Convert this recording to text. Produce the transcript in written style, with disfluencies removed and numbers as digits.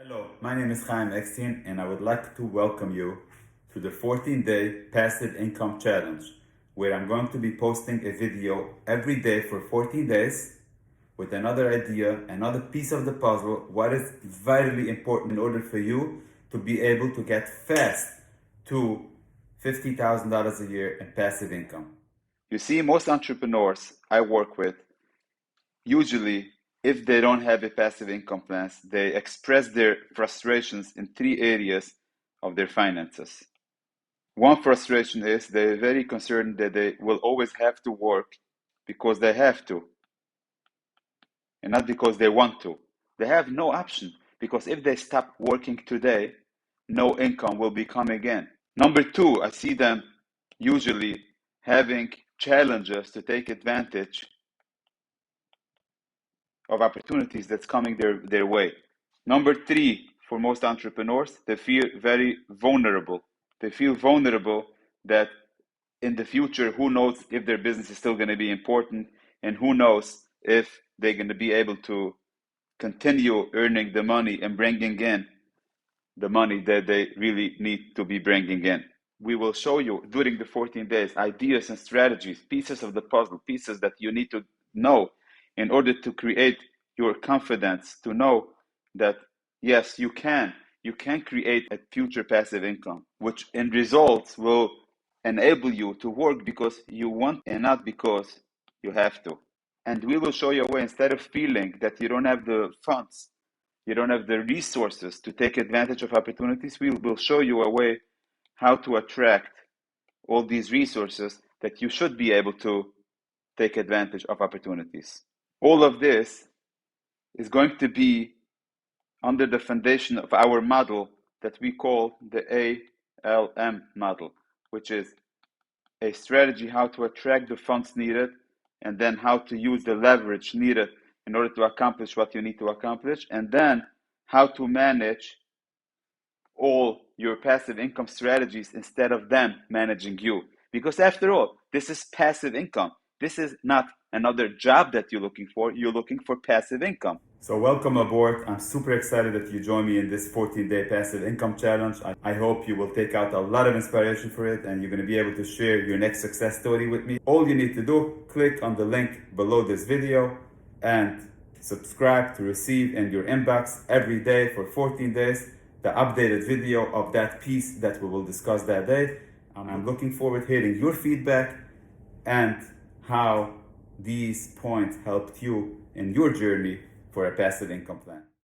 Hello, my name is Chaim Ekstein and I would like to welcome you to the 14-day Passive Income Challenge, where I'm going to be posting a video every day for 14 days with another idea, another piece of the puzzle, what is vitally important in order for you to be able to get fast to $50,000 a year in passive income. You see, most entrepreneurs I work with, usually, if they don't have a passive income plan, they express their frustrations in three areas of their finances. One frustration is they're very concerned that they will always have to work because they have to, and not because they want to. They have no option, because if they stop working today, no income will be coming in. Number two, I see them usually having challenges to take advantage of opportunities that's coming their way. Number three, for most entrepreneurs, they feel very vulnerable. They feel vulnerable that in the future, who knows if their business is still going to be important, and who knows if they're going to be able to continue earning the money and bringing in the money that they really need to be bringing in. We will show you during the 14 days ideas and strategies, pieces of the puzzle, pieces that you need to know in order to create your confidence to know that yes, you can create a future passive income, which in results will enable you to work because you want and not because you have to. And we will show you a way, instead of feeling that you don't have the funds, you don't have the resources to take advantage of opportunities, we will show you a way how to attract all these resources that you should be able to take advantage of opportunities. All of this is going to be under the foundation of our model that we call the ALM model, which is a strategy how to attract the funds needed, and then how to use the leverage needed in order to accomplish what you need to accomplish, and then how to manage all your passive income strategies instead of them managing you. Because after all, this is passive income. This is not another job that you're looking for. You're looking for passive income. So welcome aboard. I'm super excited that you join me in this 14-day passive income challenge. I hope you will take out a lot of inspiration for it, and you're going to be able to share your next success story with me. All you need to do, click on the link below this video and subscribe to receive in your inbox every day for 14 days the updated video of that piece that we will discuss that day. I'm looking forward to hearing your feedback and how these points helped you in your journey for a passive income plan.